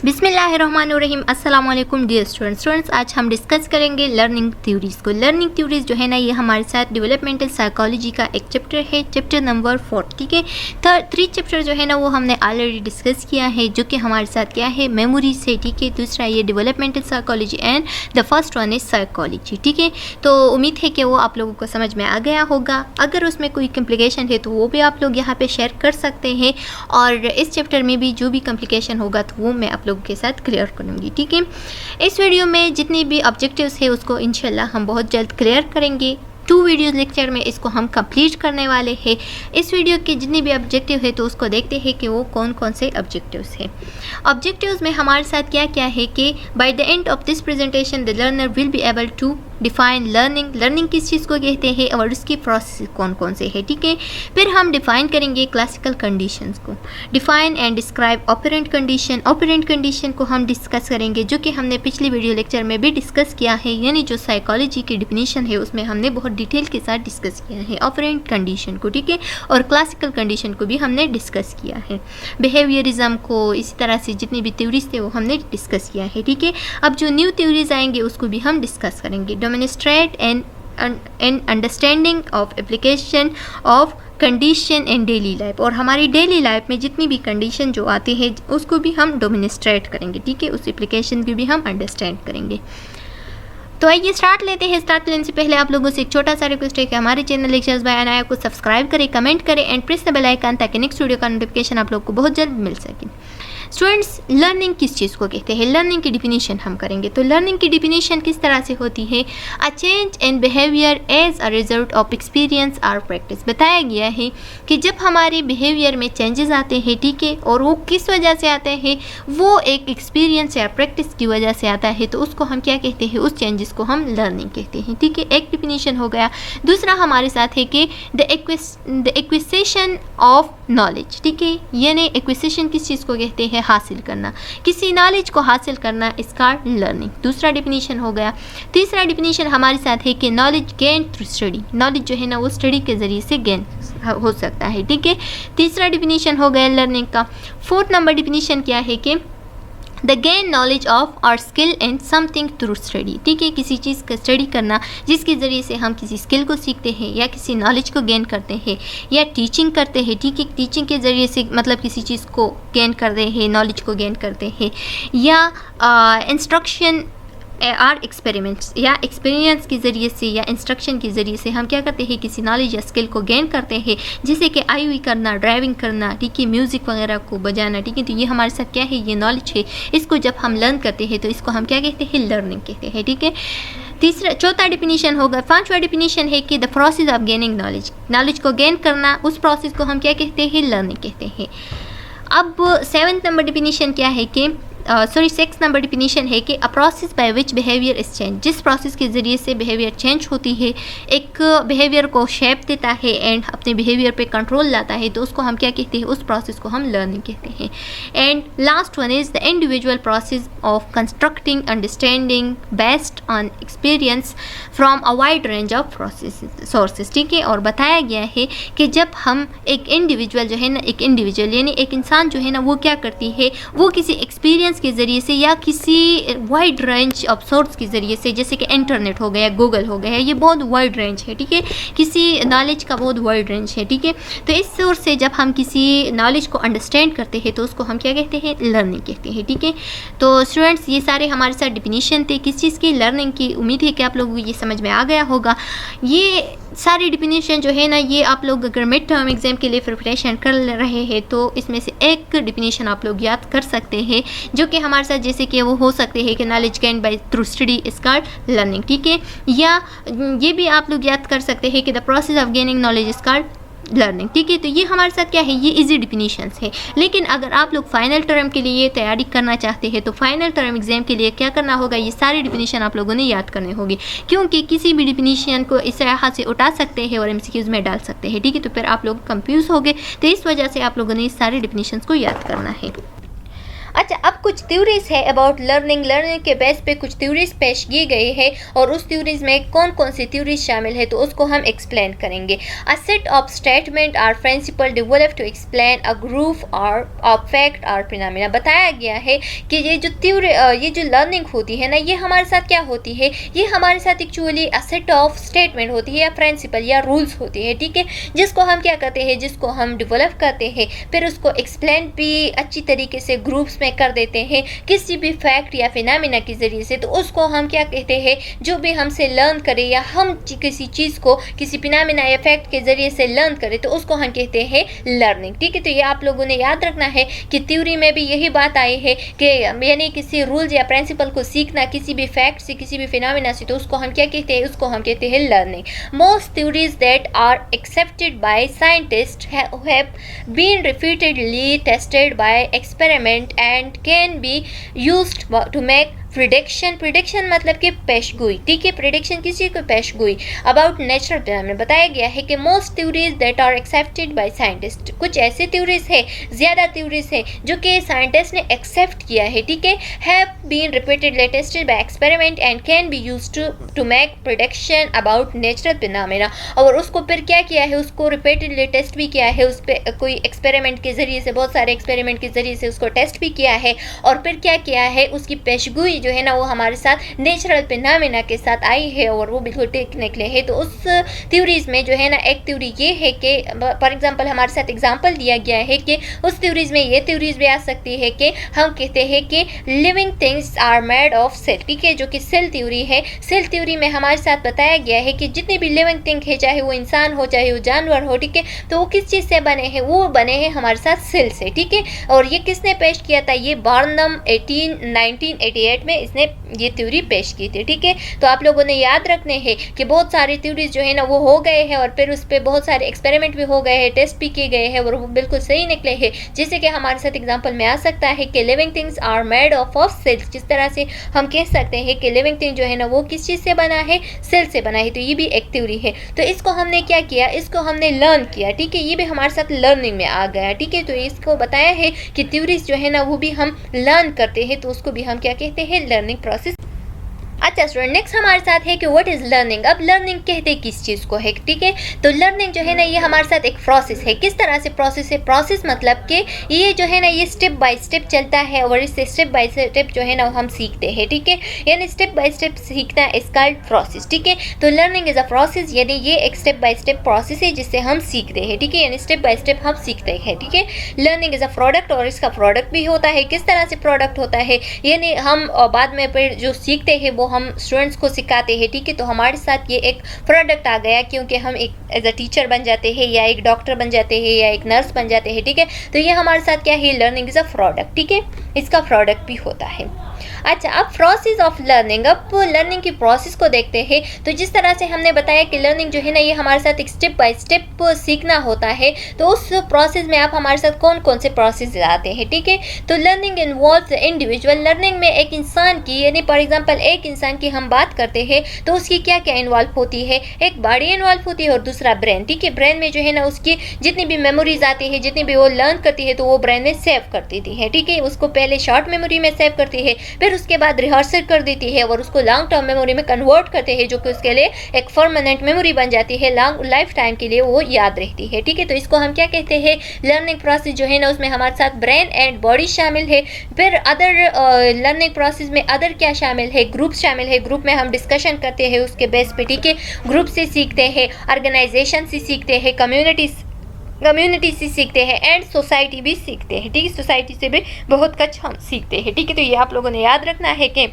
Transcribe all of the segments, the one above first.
बिस्मिल्लाहिर्रहमानिर्रहीम। अस्सलाम वालेकुम डियर स्टूडेंट्स। आज हम डिस्कस करेंगे लर्निंग थ्योरीज़ को। लर्निंग थ्योरीज़ जो है ना, ये हमारे साथ डेवलपमेंटल साइकोलॉजी का एक चैप्टर है, चैप्टर नंबर 4। ठीक है, 3 चैप्टर जो है ना वो हमने ऑलरेडी डिस्कस किया है, जो कि हमारे साथ क्या है, मेमोरीज है। ठीक है, दूसरा ये developmental psychology and the first one is psychology. ठीक है, तो उम्मीद है कि वो आप लोगों को समझ में आ गया होगा। अगर उसमें कोई कॉम्प्लिकेशन है तो वो भी आप लोग यहाँ पे शेयर कर सकते हैं, और इस चैप्टर में भी जो भी कॉम्प्लिकेशन होगा तो वो मैं आप लोगों के साथ क्लियर करूँगी। ठीक है, इस वीडियो में जितनी भी ऑब्जेक्टिव्स है उसको इंशाल्लाह हम बहुत जल्द क्लियर करेंगे। 2 वीडियोस लेक्चर में इसको हम कंप्लीट करने वाले हैं। इस वीडियो के जितने भी ऑब्जेक्टिव है तो उसको देखते हैं कि वो कौन कौन से ऑब्जेक्टिव्स हैं। ऑब्जेक्टिव्स में हमारे साथ क्या क्या है कि by the end of this presentation the learner will be able to define learning. Learning किस चीज़ को कहते हैं और उसकी प्रोसेस कौन कौन से है। ठीक है, फिर हम डिफाइन करेंगे क्लासिकल कंडीशंस को। Define and describe operant condition. Operant condition को हम डिस्कस करेंगे, जो कि हमने पिछले वीडियो लेक्चर में भी डिस्कस किया है, यानी जो साइकोलॉजी की डिफिनीशन है उसमें हमने बहुत डिटेल के साथ डिस्कस किया है ऑपरेंट कंडीशन को। ठीक है, और क्लासिकल कंडीशन को भी हमने डिस्कस किया है। बिहेवियरिज्म को, इसी तरह से जितनी भी थ्योरीज थे वो हमने डिस्कस किया है। ठीक है, अब जो न्यू थ्योरीज आएंगे उसको भी हम डिस्कस करेंगे। Demonstrate and understanding of application of condition in daily life. और हमारी डेली लाइफ में जितनी भी कंडीशन जो आती है उसको भी हम डेमोन्स्ट्रेट करेंगे। ठीक है, उस एप्लीकेशन को भी हम अंडरस्टैंड करेंगे। तो आइए स्टार्ट लेते हैं। स्टार्ट लेने से पहले आप लोगों से एक छोटा सा रिक्वेस्ट है कि हमारे चैनल लेक्चर्स बाय अनाया को सब्सक्राइब करें, कमेंट करें and press the bell icon, ताकि नेक्स्ट वीडियो का नोटिफिकेशन आप लोग को बहुत जल्द मिल सके। स्टूडेंट्स, लर्निंग किस चीज़ को कहते हैं, लर्निंग की डिफिनीशन हम करेंगे। तो लर्निंग की डिफिनीशन किस तरह से होती है, a change in behaviour as a result of experience और प्रैक्टिस। बताया गया है कि जब हमारे बिहेवियर में चेंजेस आते हैं, ठीक है, और वो किस वजह से आते हैं, वो एक एक्सपीरियंस या प्रैक्टिस की वजह से आता है, तो उसको हम क्या कहते हैं, उस चेंजेस को हम लर्निंग कहते हैं। ठीक है, एक डिफिनीशन हो गया। दूसरा हमारे साथ है कि द एक्विजिशन ऑफ नॉलेज। ठीक है, यानी एक्विजिशन किस चीज़ को कहते हैं, हासिल करना, किसी नॉलेज को हासिल करना, इसका लर्निंग। दूसरा डिफिनीशन हो गया। तीसरा डिफिनीशन हमारे साथ है कि knowledge gain through study. Knowledge जो है ना वो स्टडी के ज़रिए से गेन हो सकता है। ठीक है, तीसरा डिफिनीशन हो गया लर्निंग का। 4th नंबर डिफिनीशन क्या है कि द गेन नॉलेज ऑफ और skill and something through study. ठीक है, किसी चीज़ का स्टडी करना जिसके ज़रिए से हम किसी स्किल को सीखते हैं या किसी नॉलेज को गेन करते हैं, या टीचिंग करते हैं। ठीक है, टीचिंग के ज़रिए से मतलब किसी चीज़ को गेन करते हैं, नॉलेज को गेन करते हैं, या इंस्ट्रक्शन आर एक्सपेरिमेंट्स, या एक्सपीरियंस के ज़रिए से या इंस्ट्रक्शन के ज़रिए से हम क्या करते हैं, किसी नॉलेज या स्किल को गेन करते हैं, जैसे कि IOE करना, ड्राइविंग करना, ठीक है, म्यूज़िक वगैरह को बजाना। ठीक है, तो ये हमारे साथ क्या है, ये नॉलेज है। इसको जब हम लर्न करते हैं तो इसको हम क्या कहते हैं, लर्निंग कहते हैं। ठीक है, चौथा डिफिनीशन होगा। 5वां डिफिनीशन है कि the process of gaining knowledge. Knowledge को गेन करना, उस प्रोसेस को हम क्या कहते हैं, लर्निंग कहते हैं। अब 7th नंबर डिफिनीशन क्या है कि 6th नंबर डिफिनीशन है कि a process by which behaviour is change. जिस प्रोसेस के ज़रिए से बिहेवियर चेंज होती है, एक बिहेवियर को शेप देता है एंड अपने बिहेवियर पे कंट्रोल लाता है, तो उसको हम क्या कहते हैं, उस प्रोसेस को हम लर्निंग कहते हैं। And last one is the individual process of constructing understanding based on experience from a wide range of sources. ठीक है, और बताया गया है कि जब हम एक इंडिविजुअल जो है ना, एक इंडिविजुअल यानी एक इंसान जो है ना, वो क्या करती है, वो किसी एक्सपीरियंस के ज़रिए से या किसी वाइड रेंज ऑफ सोर्स के ज़रिए से, जैसे कि इंटरनेट हो गया, गूगल हो गया, ये बहुत वाइड रेंज है। ठीक है, किसी नॉलेज का बहुत वाइड रेंज है। ठीक है, तो इस सोर्स से जब हम किसी नॉलेज को अंडरस्टैंड करते हैं तो उसको हम क्या कहते हैं, लर्निंग कहते हैं। ठीक है, तो स्टूडेंट्स, ये सारे हमारे साथ डिफिनीशन थे किस चीज़ की, लर्निंग की। उम्मीद है कि आप लोगों को ये समझ में आ गया होगा। ये सारी डिफिनीशन जो है ना, ये आप लोग अगर मिड टर्म एग्जाम के लिए प्रिपरेशन कर रहे हैं तो इसमें से एक डिफिनीशन आप लोग याद कर सकते हैं, जो कि हमारे साथ जैसे कि वो हो सकते हैं कि knowledge gain by through study is called learning. ठीक है, या ये भी आप लोग याद कर सकते हैं कि the process of gaining knowledge is called learning. ठीक है, तो ये हमारे साथ क्या है, ये इजी डिफिनीशंस है। लेकिन अगर आप लोग फाइनल टर्म के लिए तैयारी करना चाहते हैं तो फाइनल टर्म एग्जाम के लिए क्या करना होगा, ये सारी डिफिनीशन आप लोगों ने याद करने होगी, क्योंकि किसी भी डिफिनीशन को इस तरह से उठा सकते हैं और MCQs में डाल सकते हैं। ठीक है, तो फिर आप लोग कंफ्यूज हो गए, तो इस वजह से आप लोगों ने इस सारी डिफिनीशंस को याद करना है। अच्छा, अब कुछ थ्योरीज है अबाउट लर्निंग के बेस पे कुछ थ्योरीज पेश की गई है और उस थ्योरीज में कौन कौन सी थ्योरीज शामिल है तो उसको हम एक्सप्लेन करेंगे। A set of statement or principle develop to explain a group or of fact or phenomena. बताया गया है कि ये जो लर्निंग होती है ना, ये हमारे साथ क्या होती है, ये हमारे साथ actually a set of statement होती है या प्रिंसिपल या रूल्स होती है, ठीक है, जिसको हम क्या करते हैं, जिसको हम डेवलप करते हैं, फिर उसको एक्सप्लेन भी अच्छी तरीके से ग्रुप्स में कर देते हैं किसी भी फैक्ट या फिनोमेना के ज़रिए से। तो उसको हम क्या कहते हैं, जो भी हमसे लर्न करे या हम किसी चीज़ को किसी फिनोमेना या फैक्ट के ज़रिए से लर्न करें तो उसको हम कहते हैं लर्निंग, ठीक है। तो ये आप लोगों ने याद रखना है कि थ्योरी में भी यही बात आई है कि यानी किसी रूल्स या प्रिंसिपल को सीखना किसी भी फैक्ट से किसी भी फिनोमेना से, तो उसको हम क्या कहते हैं, उसको हम कहते हैं learning. Most theories that are accepted by scientist have been repeatedly tested by experiment and can be used to make prediction मतलब कि पेशगोई, ठीक है, प्रिडिक्शन किसी को पेशगोई अबाउट नेचुरल फिनोमेना। बताया गया है कि most theories that are accepted by scientist, कुछ ऐसे थ्योरीज है, ज़्यादा थ्योरीज है जो कि साइंटिस्ट ने एक्सेप्ट किया है, ठीक है, have been repeatedly tested by experiment and can be used to make prediction about natural phenomena. और उसको फिर क्या किया है, उसको रिपीटेडली टेस्ट भी किया है, उस पर कोई एक्सपेरिमेंट के ज़रिए से, बहुत सारे एक्सपेरिमेंट के ज़रिए से उसको टेस्ट भी किया है और फिर क्या किया है, उसकी पेशगोई जो है ना वो हमारे साथ नेचुरल फिनोमेना के साथ आई है और वो बिल्कुल ठीक निकले हैं। तो उस थ्योरीज में जो है ना एक थ्योरी ये है कि फॉर एग्जांपल हमारे साथ एग्जांपल दिया गया है कि उस थ्योरीज में ये थ्योरीज भी आ सकती है कि हम कहते हैं कि living things are made of cell, ठीक है, जो कि सेल थ्योरी है। सेल थ्योरी में हमारे साथ बताया गया है कि जितने भी लिविंग थिंग है, चाहे वो इंसान हो चाहे वो जानवर हो, ठीक है, तो वो किस चीज़ से बने हैं, वो बने हैं हमारे साथ सेल से, ठीक है। और ये किसने पेश किया था, ये बार्नम 1988 में इसने ये थ्योरी पेश की थी, ठीक है। तो आप लोगों ने याद रखने हैं कि बहुत सारी थ्योरीज जो है ना वो हो गए हैं और फिर उस पर बहुत सारे एक्सपेरिमेंट भी हो गए हैं, टेस्ट भी किए गए हैं और वो बिल्कुल सही निकले हैं। जैसे कि हमारे साथ एग्जांपल में आ सकता है कि living things are made of cells, जिस तरह से हम कह सकते हैं कि लिविंग थिंग जो है ना वो किस चीज़ से बना है, सेल से बना है। तो ये भी एक थ्योरी है। तो इसको हमने क्या किया, इसको हमने लर्न किया, ठीक है, ये भी हमारे साथ लर्निंग में आ गया, ठीक है। तो इसको बताया है कि थ्योरीज जो है ना वो भी हम लर्न करते हैं, तो उसको भी हम क्या कहते हैं, लर्निंग प्रोसेस। अच्छा स्टूडेंट, नेक्स्ट हमारे साथ है कि व्हाट इज लर्निंग। अब लर्निंग कहते किस चीज़ को है, ठीक है। तो लर्निंग जो है ना ये हमारे साथ एक प्रोसेस है। किस तरह से प्रोसेस है, प्रोसेस मतलब कि ये जो है ना ये स्टेप बाय स्टेप चलता है और इससे स्टेप बाय स्टेप जो है ना हम सीखते हैं, ठीक है, यानी स्टेप बाय स्टेप सीखना इज कॉल्ड प्रोसेस, ठीक है। तो लर्निंग इज अ प्रोसेस, यानी ये एक स्टेप बाय स्टेप प्रोसेस है जिससे हम सीखते हैं, ठीक है, यानी स्टेप बाय स्टेप हम सीखते हैं, ठीक है। लर्निंग इज अ प्रोडक्ट और इसका प्रोडक्ट भी होता है। किस तरह से प्रोडक्ट होता है, यानी हम बाद में फिर जो सीखते हैं वो हम स्टूडेंट्स को सिखाते हैं, ठीक है। तो हमारे साथ ये एक प्रोडक्ट आ गया क्योंकि हम एक एज अ टीचर बन जाते हैं या एक डॉक्टर बन जाते हैं या एक नर्स बन जाते हैं, ठीक है। तो ये हमारे साथ क्या है, लर्निंग इज अ प्रोडक्ट, ठीक है, इसका प्रोडक्ट भी होता है। अच्छा, अब प्रोसेस ऑफ लर्निंग, अब लर्निंग की प्रोसेस को देखते हैं। तो जिस तरह से हमने बताया कि लर्निंग जो है ना ये हमारे साथ एक स्टेप बाय स्टेप सीखना होता है, तो उस प्रोसेस में आप हमारे साथ कौन कौन से प्रोसेस आते हैं, ठीक है। तो लर्निंग इन्वॉल्व्स इंडिविजुअल, लर्निंग में एक इंसान की, यानी फॉर एग्जांपल एक इंसान की हम बात करते हैं तो उसकी क्या क्या इन्वॉल्व होती है, एक बॉडी इन्वॉल्व होती है और दूसरा ब्रेन, ठीक है। ब्रेन में जो है ना उसकी जितनी भी मेमोरीज आती है, जितनी भी वो लर्न करती है तो वो ब्रेन में सेव कर देती है, ठीक है। उसको पहले शॉर्ट मेमोरी में सेव करती है, फिर उसके बाद रिहर्सल कर देती है और उसको लॉन्ग टर्म मेमोरी में कन्वर्ट करते हैं, जो कि उसके लिए एक परमानेंट मेमोरी बन जाती है, लॉन्ग लाइफ टाइम के लिए वो याद रहती है, ठीक है। तो इसको हम क्या कहते हैं, लर्निंग प्रोसेस जो है ना उसमें हमारे साथ ब्रेन एंड बॉडी शामिल है। फिर अदर लर्निंग प्रोसेस में अदर क्या शामिल है, ग्रुप शामिल है। ग्रुप में हम डिस्कशन करते हैं उसके बेस पे, ठीक है। ग्रुप से सीखते हैं, ऑर्गेनाइजेशन से सीखते हैं, कम्युनिटी से सीखते हैं एंड सोसाइटी भी सीखते हैं, ठीक है। सोसाइटी से भी बहुत कुछ हम सीखते हैं, ठीक है। तो ये आप लोगों ने याद रखना है कि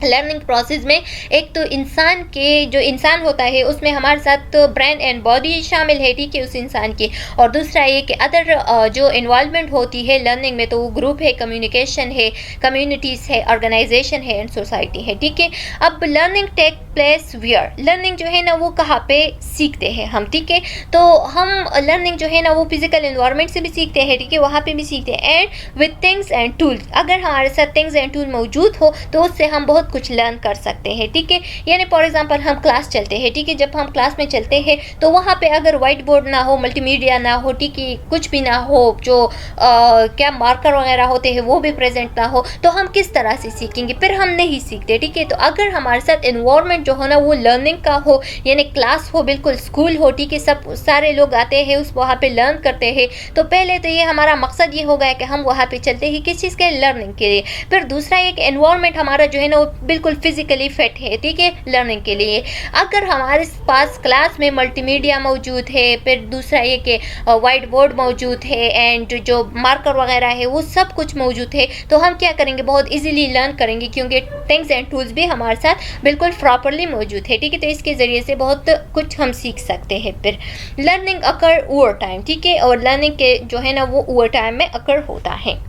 लर्निंग प्रोसेस में एक तो इंसान के जो इंसान होता है उसमें हमारे साथ तो ब्रेन एंड बॉडी शामिल है, ठीक है, उस इंसान की। और दूसरा ये कि अदर जो इन्वॉल्वमेंट होती है लर्निंग में, तो वो ग्रुप है, कम्युनिकेशन है, कम्युनिटीज़ है, ऑर्गेनाइजेशन है एंड सोसाइटी है, ठीक है। अब learning take place where, learning जो है ना वो कहाँ पे सीखते हैं हम, ठीक है। तो हम लर्निंग जो है ना वो फिजिकल एनवायरनमेंट से भी सीखते हैं, ठीक है, वहाँ पे भी सीखते हैं। And with things and tools, अगर हमारे साथ थिंग्स एंड टूल मौजूद हो तो उससे हम बहुत कुछ लर्न कर सकते हैं, ठीक है। यानी फॉर एग्जांपल हम क्लास चलते हैं, ठीक है, जब हम क्लास में चलते हैं तो वहाँ पे अगर वाइट बोर्ड ना हो, मल्टीमीडिया ना हो, ठीक है, कुछ भी ना हो, जो क्या मार्कर वगैरह होते हैं वो भी प्रेजेंट ना हो, तो हम किस तरह से सीखेंगे, फिर हम नहीं सीखते, ठीक है। तो अगर हमारे साथ एनवायरनमेंट जो हो ना वो लर्निंग का हो, यानी क्लास हो, बिल्कुल स्कूल हो, ठीक है, सब सारे लोग आते हैं उस वहाँ पे लर्न करते हैं, तो पहले तो ये हमारा मकसद ये होगा कि हम वहाँ पे चलते हैं किस चीज़ के, लर्निंग के लिए। फिर दूसरा एक एनवायरनमेंट हमारा जो है ना वो बिल्कुल फिजिकली फिट है, ठीक है, लर्निंग के लिए। अगर हमारे पास क्लास में मल्टीमीडिया मौजूद है, फिर दूसरा ये कि वाइट बोर्ड मौजूद है, एंड जो मार्कर वगैरह है वो सब कुछ मौजूद है, तो हम क्या करेंगे, बहुत इजीली लर्न करेंगे, क्योंकि थिंग्स एंड टूल्स भी हमारे साथ बिल्कुल प्रॉपरली मौजूद है, ठीक है। तो इसके ज़रिए से बहुत कुछ हम सीख सकते हैं। फिर लर्निंग अकर ओवर टाइम, ठीक है, और लर्निंग के जो है ना वो ओवर टाइम में अकर होता है।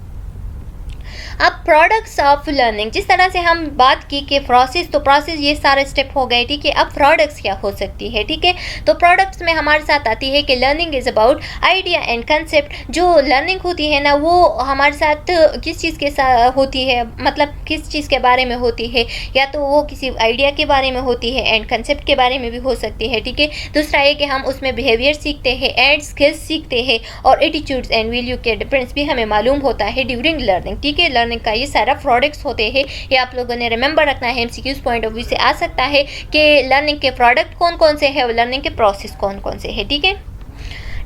अब प्रोडक्ट्स ऑफ लर्निंग, जिस तरह से हम बात की कि प्रोसेस, तो प्रोसेस ये सारे स्टेप हो गए, ठीक है। अब प्रोडक्ट्स क्या हो सकती है, ठीक है। तो प्रोडक्ट्स में हमारे साथ आती है कि learning is about idea and concept. जो लर्निंग होती है ना वो हमारे साथ किस चीज़ के साथ होती है, मतलब किस चीज़ के बारे में होती है, या तो वो किसी आइडिया के बारे में होती है, एंड कंसेप्ट के बारे में भी हो सकती है, ठीक है। दूसरा ये कि हम उसमें बिहेवियर सीखते हैं, एंड स्किल्स सीखते हैं, और एटीट्यूड्स एंड वैल्यू के डिफरेंस भी हमें मालूम होता है ड्यूरिंग लर्निंग, ठीक है। लर्निंग का ये सारा प्रोडक्ट्स होते हैं, ये आप लोगों ने रिमेंबर रखना है, एमसीक्यूज पॉइंट ऑफ व्यू से आ सकता है कि लर्निंग के प्रोडक्ट कौन कौन से हैं और लर्निंग के प्रोसेस कौन कौन से हैं, ठीक है।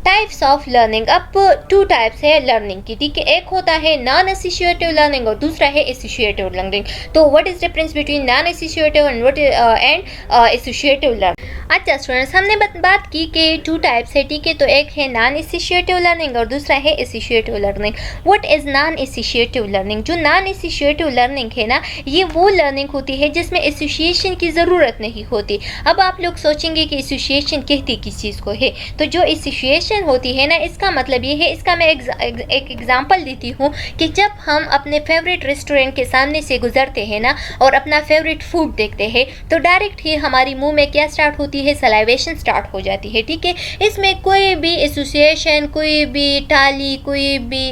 टाइप्स ऑफ लर्निंग, अब 2 टाइप्स है लर्निंग की, ठीक है। एक होता है नॉन एसोसिएटिव लर्निंग और दूसरा है एसोसिएटिव लर्निंग। तो what is difference between non associative and associative learning. अच्छा स्टूडेंट्स, हमने बात की कि 2 टाइप्स है, ठीक है। तो एक है नॉन एसोसिएटिव लर्निंग और दूसरा है associative learning. What is non associative learning. जो नॉन एसोसिएटिव लर्निंग है ना, ये वो लर्निंग होती है जिसमें एसोसिएशन की ज़रूरत नहीं होती। अब आप लोग सोचेंगे कि एसोसिएशन कहती किस चीज़ को है, तो जो एसोसिएशन होती है ना, इसका मतलब ये है, इसका मैं एक एग्जांपल देती हूँ कि जब हम अपने फेवरेट रेस्टोरेंट के सामने से गुजरते हैं ना और अपना फेवरेट फूड देखते हैं, तो डायरेक्ट ही हमारी मुंह में क्या स्टार्ट होती है, सलाइवेशन स्टार्ट हो जाती है, ठीक है। इसमें कोई भी एसोसिएशन, कोई भी टाली, कोई भी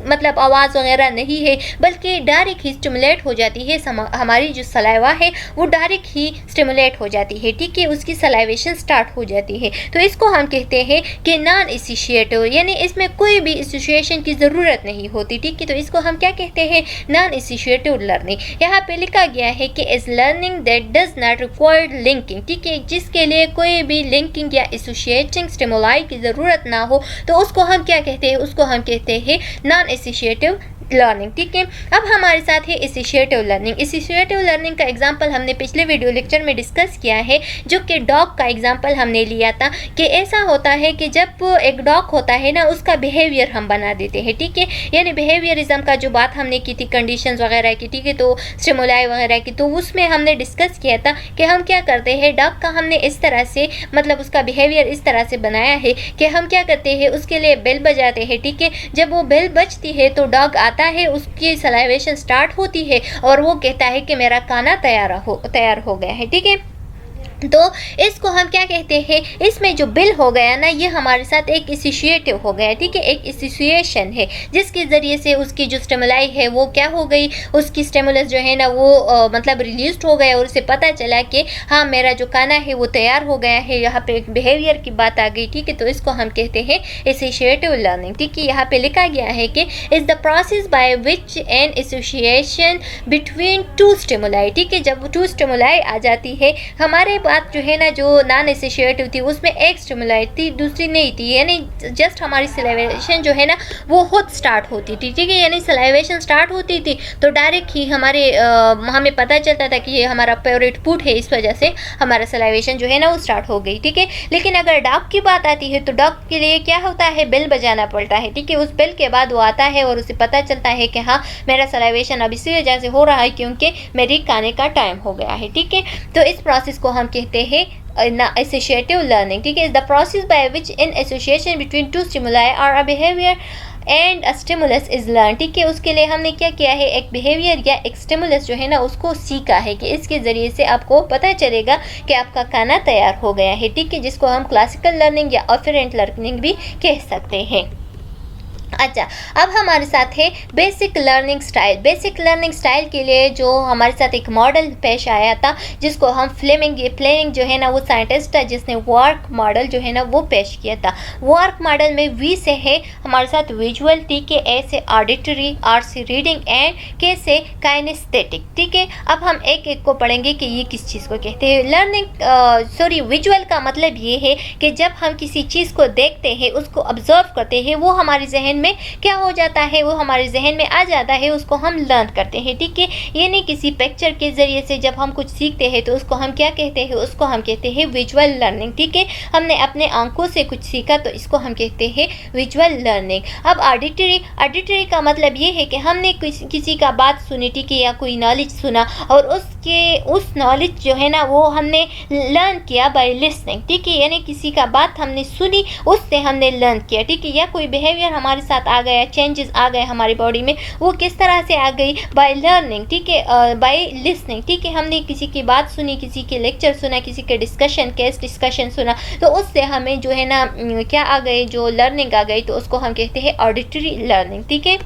मतलब आवाज़ वगैरह नहीं है, बल्कि डायरेक्ट ही स्टिमुलेट हो जाती है, हमारी जो सलाइवा है वो डायरेक्ट ही स्टिमुलेट हो जाती है, ठीक है, उसकी सलाइवेशन स्टार्ट हो जाती है। तो इसको हम कहते हैं कि नॉन एसोसिएटिव, यानी इसमें कोई भी एसोसिएशन की ज़रूरत नहीं होती, ठीक है। तो इसको हम क्या कहते हैं, नॉन एसोसिएटिव लर्निंग। यहाँ पे लिखा गया है कि is learning that does not require linking, ठीक है, जिसके लिए कोई भी लिंकिंग या एसोसिएटिंग स्टिमुलाई की ज़रूरत ना हो, तो उसको हम क्या कहते हैं, उसको हम कहते हैं नॉन एसोसिएटिव लर्निंग, ठीक है। अब हमारे साथ है एसोसिएटिव लर्निंग। एसोसिएटिव लर्निंग का एग्जांपल हमने पिछले वीडियो लेक्चर में डिस्कस किया है, जो कि डॉग का एग्जांपल हमने लिया था कि ऐसा होता है कि जब एक डॉग होता है ना, उसका बिहेवियर हम बना देते हैं, ठीक है। यानी बिहेवियरिज्म का जो बात हमने की थी, कंडीशंस वगैरह की, ठीक है, तो स्टिमुलाई वगैरह की, तो उसमें हमने डिस्कस किया था कि हम क्या करते हैं, डॉग का हमने इस तरह से, मतलब उसका बिहेवियर इस तरह से बनाया है कि हम क्या करते हैं, उसके लिए बेल बजाते हैं, ठीक है। जब वो बेल बजती है तो डॉग आता है, उसकी सलाइवेशन स्टार्ट होती है और वो कहता है कि मेरा खाना तैयार हो गया है, ठीक है। तो इसको हम क्या कहते हैं, इसमें जो बिल हो गया ना, ये हमारे साथ एक एसोसिएटिव हो गया, ठीक है, एक एसोसिएशन है, जिसके ज़रिए से उसकी जो स्टिमुलाई है वो क्या हो गई, उसकी स्टिमुलस जो है ना वो मतलब रिलीज हो गया और उसे पता चला कि हाँ मेरा जो खाना है वो तैयार हो गया है। यहाँ पे एक बिहेवियर की बात आ गई, ठीक है। तो इसको हम कहते हैं एसोसिएटिव लर्निंग, ठीक है। यहाँ पे लिखा गया है कि is the process by which an association between 2 stimuli, ठीक है। जब 2 स्टिमुलाई आ जाती है, हमारे बात जो है ना, जो नॉन एसोसिएटिव थी उसमें एक स्टिमुलाई थी, दूसरी नहीं थी, यानी जस्ट हमारी सलाइवेशन जो है ना वो खुद स्टार्ट होती थी, ठीक है। यानी सलाइवेशन स्टार्ट होती थी तो डायरेक्ट ही हमें पता चलता था कि ये हमारा फेवरेट फूड है, इस वजह से हमारा सलाइवेशन जो है ना वो स्टार्ट हो गई, ठीक है। लेकिन अगर डॉग की बात आती है तो डॉग के लिए क्या होता है, बेल बजाना पड़ता है, ठीक है। उस बेल के बाद वो आता है और उसे पता चलता है कि हाँ मेरा सलाइवेशन अब इसी वजह से हो रहा है क्योंकि मेरी खाने का टाइम हो गया है, ठीक है। तो इस प्रोसेस को हम कहते हैं associative learning, ठीक है। is the process by which in association between 2 stimuli or a behavior and stimulus is learn, ठीक है। उसके लिए हमने क्या किया है, एक बिहेवियर या एक स्टिमुलस जो है ना उसको सीखा है कि इसके ज़रिए से आपको पता चलेगा कि आपका खाना तैयार हो गया है, ठीक है, जिसको हम क्लासिकल लर्निंग या ऑफरेंट लर्निंग भी कह सकते हैं। अच्छा, अब हमारे साथ है basic learning style. Basic learning style के लिए जो हमारे साथ एक मॉडल पेश आया था जिसको हम फ्लेमिंग जो है ना वो साइंटिस्ट था जिसने वर्क मॉडल जो है ना वो पेश किया था। वर्क मॉडल में वी से है हमारे साथ विजुअल, ठीक है, ए से ऑडिटरी, आर से रीडिंग एंड के से काइनेस्थेटिक, ठीक है। अब हम एक एक को पढ़ेंगे कि ये किस चीज़ को कहते हैं। लर्निंग विजुअल का मतलब ये है कि जब हम किसी चीज़ को देखते हैं, उसको ऑब्जर्व करते हैं, वो हमारे जहन में क्या हो जाता है, वो हमारे जहन में आ जाता है, उसको हम लर्न करते हैं, ठीक है। ये नहीं किसी पिक्चर के जरिए से जब हम कुछ सीखते हैं तो उसको हम क्या कहते हैं, उसको हम कहते हैं विजुअल लर्निंग, ठीक है। हमने अपने आंखों से कुछ सीखा तो इसको हम कहते हैं विजुअल लर्निंग। अब ऑडिटरी का मतलब ये है कि हमने किसी का बात सुनी, ठीक है, या कोई नॉलेज सुना और उस नॉलेज जो है ना वो हमने लर्न किया बाय लिसनिंग, ठीक है, यानी किसी का बात हमने सुनी उससे हमने लर्न किया, ठीक है। या कोई बिहेवियर हमारे साथ आ गया, चेंजेस आ गए हमारी बॉडी में, वो किस तरह से आ गई, बाय लर्निंग, ठीक है, बाय लिसनिंग, ठीक है। हमने किसी की बात सुनी, किसी के लेक्चर सुना, किसी के केस डिस्कशन सुना तो उससे हमें जो है ना क्या आ गई, जो लर्निंग आ गई, तो उसको हम कहते हैं ऑडिटरी लर्निंग, ठीक है।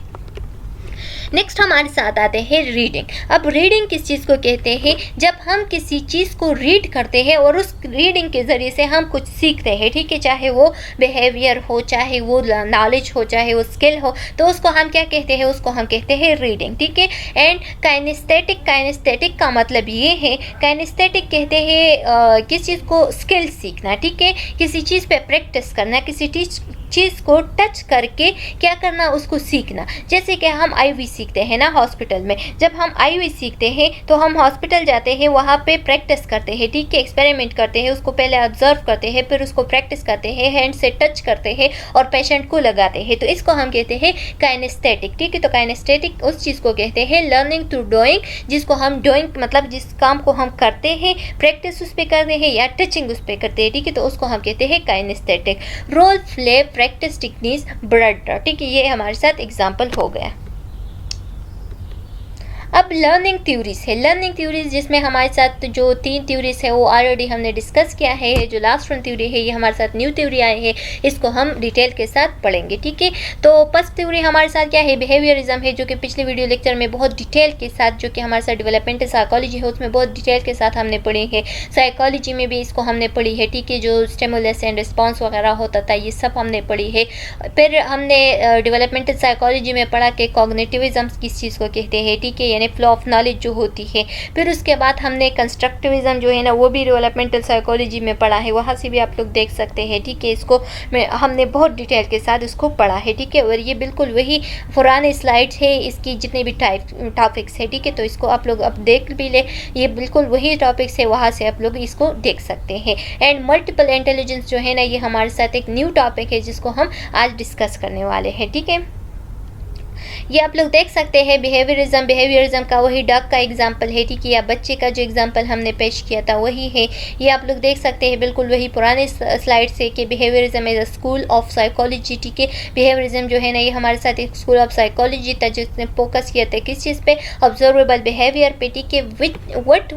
नेक्स्ट हमारे साथ आते हैं रीडिंग। अब रीडिंग किस चीज़ को कहते हैं, जब हम किसी चीज़ को रीड करते हैं और उस रीडिंग के ज़रिए से हम कुछ सीखते हैं, ठीक है, चाहे वो बिहेवियर हो, चाहे वो नॉलेज हो, चाहे वो स्किल हो, तो उसको हम क्या कहते हैं, उसको हम कहते हैं रीडिंग, ठीक है। एंड काइनेस्थेटिक का मतलब ये है, काइनेस्थेटिक कहते हैं किस चीज़ को स्किल सीखना, ठीक है, किसी चीज़ पे प्रैक्टिस करना, किसी चीज़ को टच करके क्या करना, उसको सीखना। जैसे कि हम आईवी सीखते हैं ना हॉस्पिटल में, जब हम आईवी सीखते हैं तो हम हॉस्पिटल जाते हैं, वहाँ पे प्रैक्टिस करते हैं, ठीक है, एक्सपेरिमेंट करते हैं, उसको पहले ऑब्जर्व करते हैं, फिर उसको प्रैक्टिस करते हैं, हैंड से टच करते हैं और पेशेंट को लगाते हैं, तो इसको हम कहते हैं काइनेस्थेटिक, ठीक है। तो काइनेस्थेटिक उस चीज़ को कहते हैं लर्निंग थ्रू डूइंग, जिसको हम डूइंग मतलब जिस काम को हम करते हैं, प्रैक्टिस उस पर करते हैं या टचिंग उस पर करते हैं, ठीक है, तो उसको हम कहते हैं kinaesthetic. Role play, practice, techniques, blood, ठीक है, ये हमारे साथ एग्जाम्पल हो गया। अब लर्निंग थ्योरीज है। लर्निंग थ्योरीज जिसमें हमारे साथ जो 3 थ्योरीज है वो ऑलरेडी हमने डिस्कस किया है। जो लास्ट वन थ्योरी है ये हमारे साथ न्यू थ्योरी आई है, इसको हम डिटेल के साथ पढ़ेंगे, ठीक है। तो फर्स्ट थ्योरी हमारे साथ क्या है, बिहेवियरिज्म है, जो कि पिछले वीडियो लेक्चर में बहुत डिटेल के साथ, जो कि हमारे साथ डेवलपमेंटल साइकोलॉजी है उसमें बहुत डिटेल के साथ हमने पढ़ी है। साइकोलॉजी में भी इसको हमने पढ़ी है, ठीक है, जो स्टिमुलस एंड रिस्पॉन्स वगैरह होता था ये सब हमने पढ़ी है। फिर हमने डेवलपमेंटल साइकोलॉजी में पढ़ा कि कॉग्निटिविज्म किस चीज़ को कहते हैं, ठीक है, यानी फ्लो ऑफ नॉलेज जो होती है। फिर उसके बाद हमने कंस्ट्रक्टिविज्म जो है ना वो भी डेवलपमेंटल साइकोलॉजी में पढ़ा है, वहाँ से भी आप लोग देख सकते हैं, ठीक है। इसको हमने बहुत डिटेल के साथ इसको पढ़ा है, ठीक है, और ये बिल्कुल वही पुराने स्लाइड्स है, इसकी जितने भी टॉपिक्स है, ठीक है, तो इसको आप लोग अब देख भी ले, ये बिल्कुल वही टॉपिक्स है, वहाँ से आप लोग इसको देख सकते हैं। एंड मल्टीपल इंटेलिजेंस जो है ना ये हमारे साथ एक न्यू टॉपिक है जिसको हम आज डिस्कस करने वाले हैं, ठीक है। ये आप लोग देख सकते हैं बिहेवियरिज्म का वही डॉग का एग्जाम्पल है, ठीक है, या बच्चे का जो एग्जाम्पल हमने पेश किया था वही है। ये आप लोग देख सकते हैं बिल्कुल वही पुराने स्लाइड से कि behaviourism is a school of psychology, ठीक है। बिहेवियरिज्म जो है ना ये हमारे साथ एक स्कूल ऑफ साइकोलॉजी था जिसने फोकस किया था किस चीज़ पे, ऑब्जर्वेबल बिहेवियर पे, ठीक है, what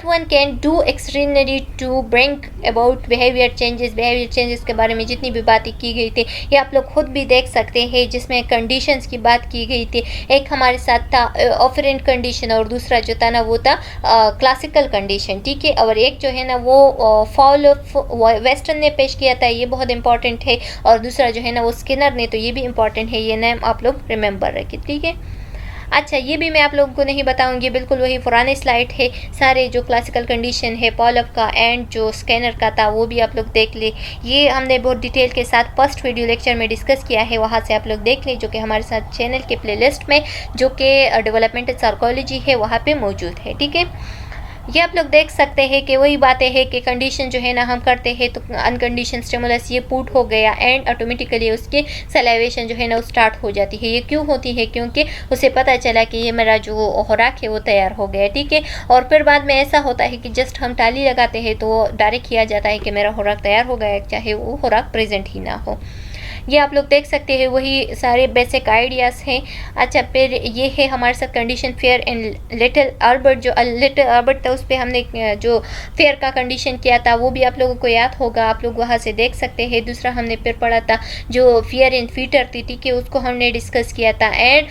one can do extraordinary to bring about behaviour changes के बारे में जितनी भी बातें की गई थी ये आप लोग खुद भी देख सकते हैं, जिसमें कंडीशंस की बात की गई थी। एक हमारे साथ था ऑफरेंट कंडीशन और दूसरा जो था ना वो था क्लासिकल कंडीशन, ठीक है, और एक जो है ना वो फॉल ऑफ वेस्टर्न ने पेश किया था, ये बहुत इंपॉर्टेंट है, और दूसरा जो है ना वो स्किनर ने, तो ये भी इंपॉर्टेंट है, ये नेम आप लोग रिमेंबर रखिए, ठीक है। अच्छा, ये भी मैं आप लोगों को नहीं बताऊंगी, बिल्कुल वही पुराने स्लाइड है, सारे जो क्लासिकल कंडीशन है पॉलफ का एंड जो स्कैनर का था वो भी आप लोग देख ले। ये हमने बहुत डिटेल के साथ फर्स्ट वीडियो लेक्चर में डिस्कस किया है, वहाँ से आप लोग देख ले, जो कि हमारे साथ चैनल के प्लेलिस्ट में जो कि डेवलपमेंटल साइकोलॉजी है वहाँ पे मौजूद है, ठीक है। ये आप लोग देख सकते हैं कि वही बातें हैं कि कंडीशन जो है ना हम करते हैं तो अनकंडीशन स्टिमुलस ये पुट हो गया एंड ऑटोमेटिकली उसके सलाइवेशन जो है ना वो स्टार्ट हो जाती है। ये क्यों होती है, क्योंकि उसे पता चला कि ये मेरा जो खुराक है वो तैयार हो गया, ठीक है। और फिर बाद में ऐसा होता है कि जस्ट हम ताली लगाते हैं तो डायरेक्ट किया जाता है कि मेरा खुराक तैयार हो गया, चाहे वो खुराक प्रेजेंट ही ना हो। ये आप लोग देख सकते हैं, वही सारे बेसिक आइडियाज़ हैं। अच्छा, फिर ये है हमारे साथ condition fair and little Albert. जो लिटिल अल्बर्ट था उस पर हमने जो फेयर का कंडीशन किया था वो भी आप लोगों को याद होगा, आप लोग वहाँ से देख सकते हैं। दूसरा हमने फिर पढ़ा था जो फियर इन फ्यूचर थी, ठीक है, उसको हमने डिस्कस किया था। And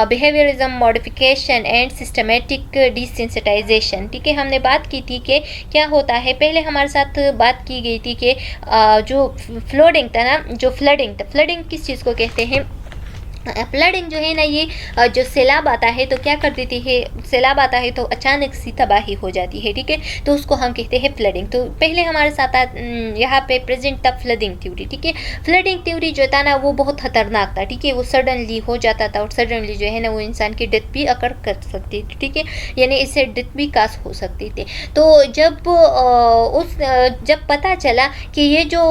behaviourism modification and systematic desensitisation, ठीक है, हमने बात की थी कि क्या होता है। पहले हमारे साथ बात की गई थी कि जो फ्लडिंग था ना, जो फ्लडिंग किस चीज़ को कहते हैं। फ्लडिंग जो है ना, ये जो सैलाब आता है तो क्या कर देती है, सैलाब आता है तो अचानक सी तबाही हो जाती है, ठीक है, तो उसको हम कहते हैं फ्लडिंग। तो पहले हमारे साथ यहाँ पे प्रेजेंट था फ्लडिंग थ्योरी, ठीक है। फ्लडिंग थ्योरी जो था ना वो बहुत खतरनाक था, ठीक है, वो सडनली हो जाता था और सडनली जो है ना वो इंसान की डेथ भी अकर कर सकती थी, ठीक है, यानी इससे डेथ भी कास हो सकती थी। तो जब पता चला कि ये जो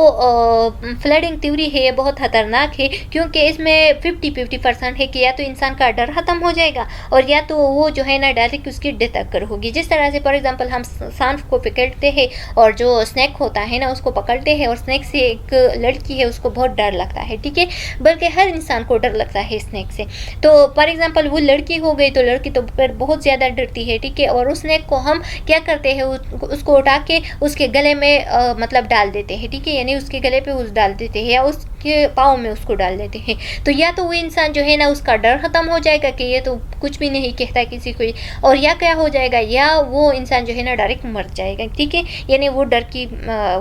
फ्लडिंग थ्योरी है ये बहुत खतरनाक है, क्योंकि इसमें 50% है कि या तो इंसान का डर ख़त्म हो जाएगा और या तो वो जो है ना डायरेक्ट उसकी डेथ अकर होगी। जिस तरह से फॉर एग्जांपल हम सांप को पकड़ते हैं और जो स्नैक होता है ना उसको पकड़ते हैं, और स्नैक से एक लड़की है उसको बहुत डर लगता है, ठीक है, बल्कि हर इंसान को डर लगता है स्नैक से। तो फॉर एग्जांपल वो लड़की हो गई तो लड़की तो फिर बहुत ज़्यादा डरती है, ठीक है, और उस स्नैक को हम क्या करते हैं, उसको उठा के उसके गले में मतलब डाल देते हैं, ठीक है, यानी उसके गले पे उस डाल देते हैं या उसके पाँव में उसको डाल देते हैं। तो या तो वो इंसान जो है ना उसका डर ख़त्म हो जाएगा कि ये तो कुछ भी नहीं कहता किसी को, और या क्या हो जाएगा, या वो इंसान जो है ना डायरेक्ट मर जाएगा, ठीक है, यानी वो डर की